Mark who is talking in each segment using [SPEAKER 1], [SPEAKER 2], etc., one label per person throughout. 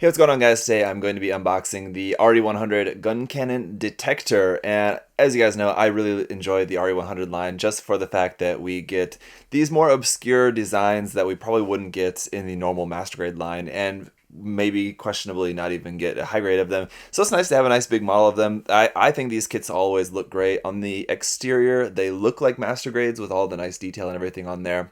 [SPEAKER 1] Hey, what's going on, guys? Today I'm going to be unboxing the RE100 Guncannon Detector, and as you guys know, I really enjoy the RE100 line just for the fact that we get these more obscure designs that we probably wouldn't get in the normal Master Grade line, and maybe questionably not even get a high grade of them. So it's nice to have a nice big model of them. I think these kits always look great. On the exterior, they look like Master Grades with all the nice detail and everything on there.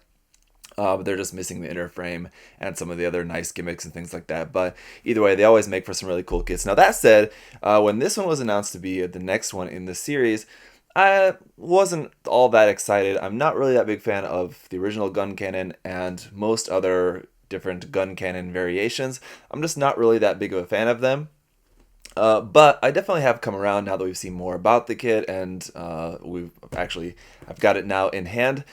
[SPEAKER 1] But they're just missing the inner frame and some of the other nice gimmicks and things like that. But either way, they always make for some really cool kits. Now, that said, when this one was announced to be the next one in the series, I wasn't all that excited. I'm not really that big fan of the original Guncannon and most other different Guncannon variations. I'm just not really that big of a fan of them. But I definitely have come around now that we've seen more about the kit, and I've got it now in hand,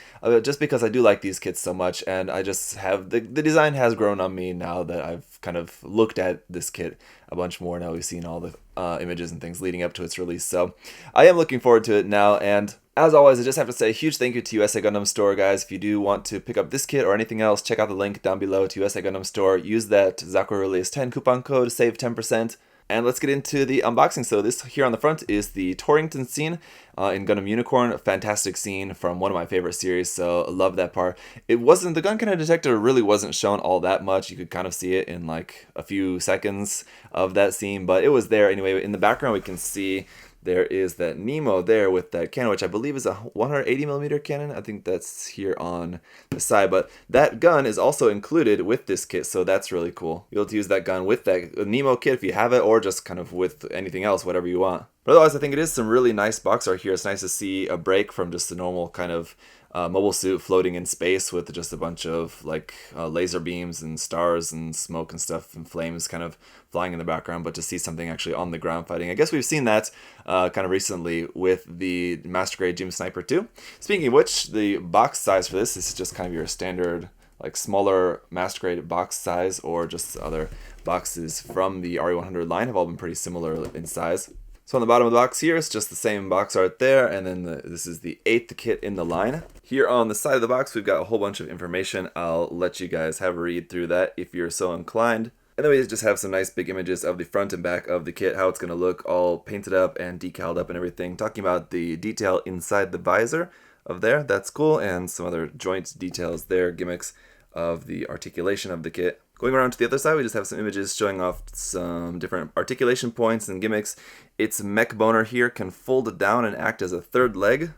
[SPEAKER 1] just because I do like these kits so much, and I just have, the design has grown on me now that I've kind of looked at this kit a bunch more. Now we've seen all the images and things leading up to its release, so I am looking forward to it now. And as always, I just have to say a huge thank you to USA Gundam Store, guys. If you do want to pick up this kit or anything else, check out the link down below to USA Gundam Store. Use that ZakuAurelius 10 coupon code to save 10%. And let's get into the unboxing. So this here on the front is the Torrington scene in Gundam Unicorn. A fantastic scene from one of my favorite series, so I love that part. It wasn't, the Guncannon Detector really wasn't shown all that much. You could kind of see it in like a few seconds of that scene, but it was there anyway. In the background we can see there is that Nemo there with that cannon, which I believe is a 180mm cannon. I think that's here on the side, but that gun is also included with this kit, so that's really cool. You'll be able to use that gun with that Nemo kit if you have it, or just kind of with anything else, whatever you want. But otherwise, I think it is some really nice box art here. It's nice to see a break from just the normal kind of mobile suit floating in space with just a bunch of like laser beams and stars and smoke and stuff and flames kind of flying in the background, but to see something actually on the ground fighting. I guess we've seen that kind of recently with the Master Grade Gym Sniper 2. Speaking of which, the box size for this is just kind of your standard like smaller Master Grade box size, or just other boxes from the RE100 line have all been pretty similar in size. So on the bottom of the box here, it's just the same box art there, and then this is the 8th kit in the line. Here on the side of the box, we've got a whole bunch of information. I'll let you guys have a read through that if you're so inclined. And then we just have some nice big images of the front and back of the kit, how it's going to look all painted up and decaled up and everything. Talking about the detail inside the visor of there, that's cool, and some other joint details there, gimmicks of the articulation of the kit. Going around to the other side, we just have some images showing off some different articulation points and gimmicks. Its mech boner here can fold down and act as a third leg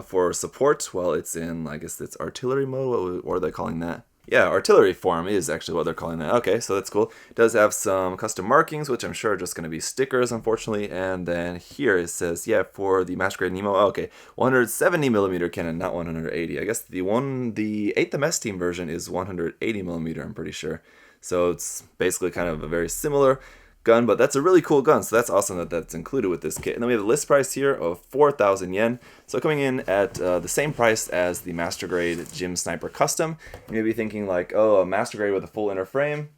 [SPEAKER 1] for support while it's in, I guess it's artillery mode. What are they calling that? Yeah, artillery form is actually what they're calling that. Okay, so that's cool. It does have some custom markings, which I'm sure are just going to be stickers, unfortunately. And then here it says, yeah, for the Master Grade Nemo, okay, 170mm cannon, not 180. I guess the 8th MS Team version is 180mm, I'm pretty sure. So it's basically kind of a very similar gun, but that's a really cool gun, so that's awesome that that's included with this kit. And then we have the list price here of 4,000 yen, so coming in at the same price as the Master Grade Gym Sniper Custom. You may be thinking like, oh, a Master Grade with a full inner frame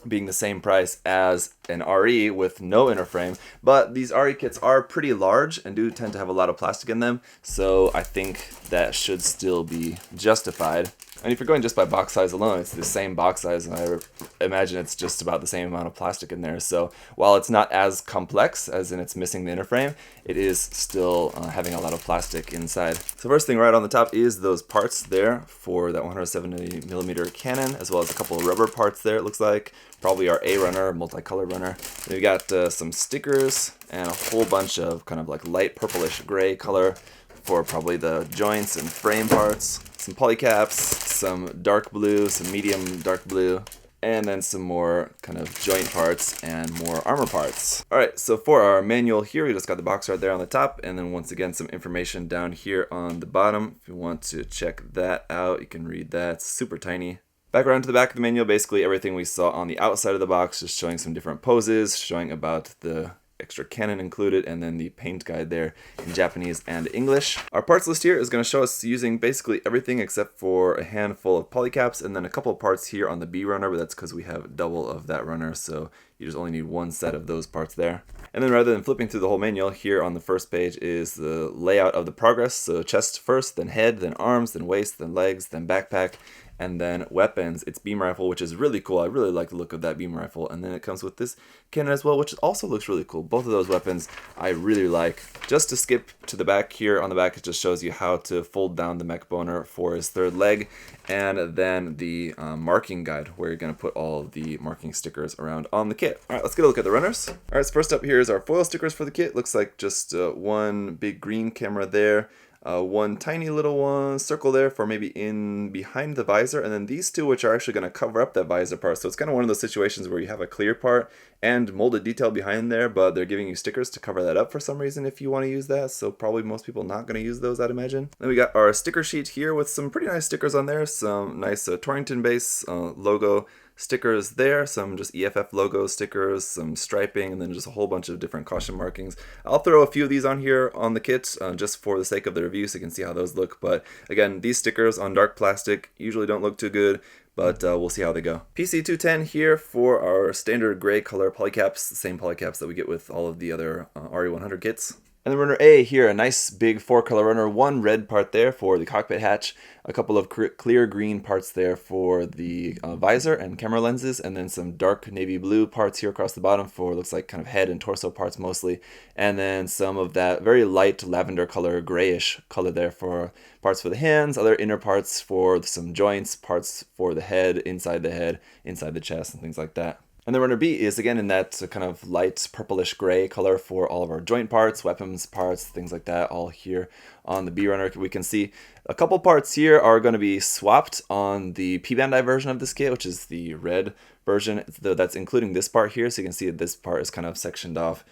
[SPEAKER 1] being the same price as an RE with no inner frame, but these RE kits are pretty large and do tend to have a lot of plastic in them, so I think that should still be justified. And if you're going just by box size alone, it's the same box size, and I imagine it's just about the same amount of plastic in there. So while it's not as complex, as in it's missing the inner frame, it is still having a lot of plastic inside. So first thing right on the top is those parts there for that 170mm cannon, as well as a couple of rubber parts there, it looks like. Probably our A runner, multicolor runner. We've got some stickers and a whole bunch of kind of like light purplish gray color for probably the joints and frame parts. Some polycaps, some dark blue, some medium dark blue, and then some more kind of joint parts and more armor parts. Alright, so for our manual here, we just got the box right there on the top, and then once again some information down here on the bottom. If you want to check that out, you can read that. It's super tiny. Back around to the back of the manual, basically everything we saw on the outside of the box, just showing some different poses, showing about the extra cannon included, and then the paint guide there in Japanese and English. Our parts list here is going to show us using basically everything except for a handful of polycaps, and then a couple of parts here on the B runner, but that's because we have double of that runner, so you just only need one set of those parts there. And then rather than flipping through the whole manual, here on the first page is the layout of the progress. So chest first, then head, then arms, then waist, then legs, then backpack, And then weapons, it's beam rifle, which is really cool. I really like the look of that beam rifle. And then it comes with this cannon as well, which also looks really cool. Both of those weapons I really like. Just to skip to the back here, on the back it just shows you how to fold down the mech boner for his third leg. And then the marking guide, where you're going to put all of the marking stickers around on the kit. Alright, let's get a look at the runners. Alright, so first up here is our foil stickers for the kit. Looks like just one big green camera there. One tiny little one circle there for maybe in behind the visor, and then these two which are actually going to cover up that visor part. So it's kind of one of those situations where you have a clear part and molded detail behind there, but they're giving you stickers to cover that up for some reason if you want to use that. So probably most people not going to use those, I'd imagine. Then we got our sticker sheet here with some pretty nice stickers on there. Some nice Torrington base logo stickers there, some just EFF logo stickers, some striping, and then just a whole bunch of different caution markings. I'll throw a few of these on here on the kit just for the sake of the review so you can see how those look. But again, these stickers on dark plastic usually don't look too good, but we'll see how they go. PC210 here for our standard gray color polycaps, the same polycaps that we get with all of the other RE100 kits. And the runner A here, a nice big 4-color runner, one red part there for the cockpit hatch, a couple of clear green parts there for the visor and camera lenses, and then some dark navy blue parts here across the bottom for, looks like kind of head and torso parts mostly, and then some of that very light lavender color, grayish color there for parts for the hands, other inner parts for some joints, parts for the head, inside the chest, and things like that. And the runner B is again in that kind of light purplish gray color for all of our joint parts, weapons parts, things like that, all here on the B runner. We can see a couple parts here are going to be swapped on the P-Bandai version of this kit, which is the red version. That's including this part here, so you can see that this part is kind of sectioned off.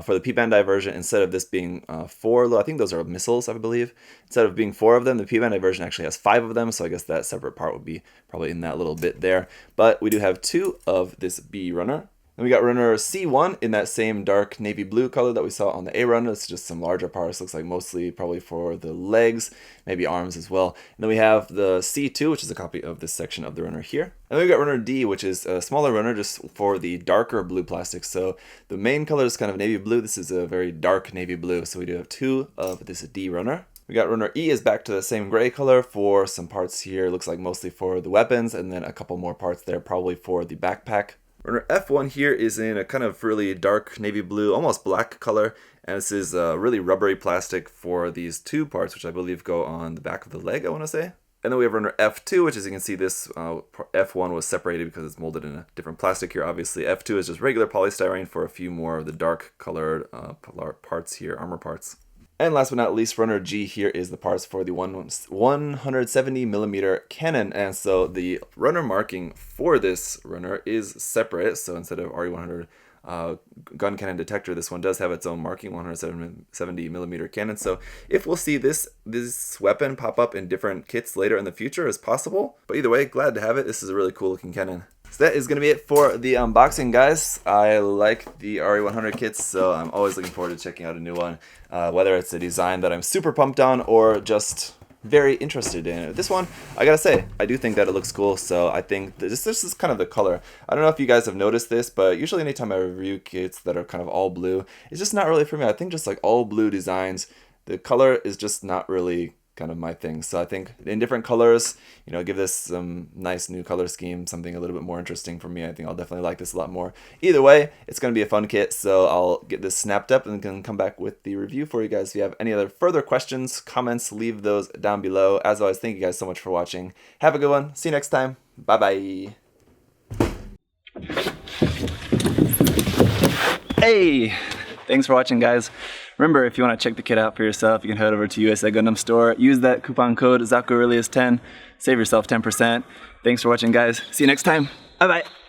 [SPEAKER 1] For the P-Bandai version, instead of this being 4, I think those are missiles, I believe. Instead of being 4 of them, the P-Bandai version actually has 5 of them, so I guess that separate part would be probably in that little bit there. But we do have 2 of this B runner. Then we got runner C1 in that same dark navy blue color that we saw on the A runner. It's just some larger parts, looks like mostly probably for the legs, maybe arms as well. And then we have the C2, which is a copy of this section of the runner here. And then we got runner D, which is a smaller runner just for the darker blue plastic. So the main color is kind of navy blue. This is a very dark navy blue. So we do have 2 of this D runner. We got runner E is back to the same gray color for some parts here. Looks like mostly for the weapons, and then a couple more parts there probably for the backpack. Runner F1 here is in a kind of really dark navy blue, almost black color, and this is really rubbery plastic for these 2 parts, which I believe go on the back of the leg, I want to say. And then we have runner F2, which as you can see, this F1 was separated because it's molded in a different plastic here, obviously. F2 is just regular polystyrene for a few more of the dark colored parts here, armor parts. And last but not least, runner G here is the parts for the 170mm cannon. And so the runner marking for this runner is separate. So instead of RE100 Guncannon Detector, this one does have its own marking, 170mm cannon. So if we'll see this weapon pop up in different kits later in the future is possible. But either way, glad to have it. This is a really cool looking cannon. So that is going to be it for the unboxing, guys. I like the RE100 kits, so I'm always looking forward to checking out a new one. Whether it's a design that I'm super pumped on or just very interested in. This one, I gotta say, I do think that it looks cool, so I think this is kind of the color. I don't know if you guys have noticed this, but usually anytime I review kits that are kind of all blue, it's just not really for me. I think just like all blue designs, the color is just not really kind of my thing. So I think in different colors, you know, give this some nice new color scheme, something a little bit more interesting for me. I think I'll definitely like this a lot more. Either way, it's going to be a fun kit, so I'll get this snapped up and can come back with the review for you guys. If you have any other further questions, comments, leave those down below. As always, thank you guys so much for watching. Have a good one. See you next time. Bye-bye. Hey! Thanks for watching, guys. Remember, if you want to check the kit out for yourself, you can head over to USA Gundam Store. Use that coupon code ZakuAurelius10. Save yourself 10%. Thanks for watching, guys. See you next time. Bye-bye.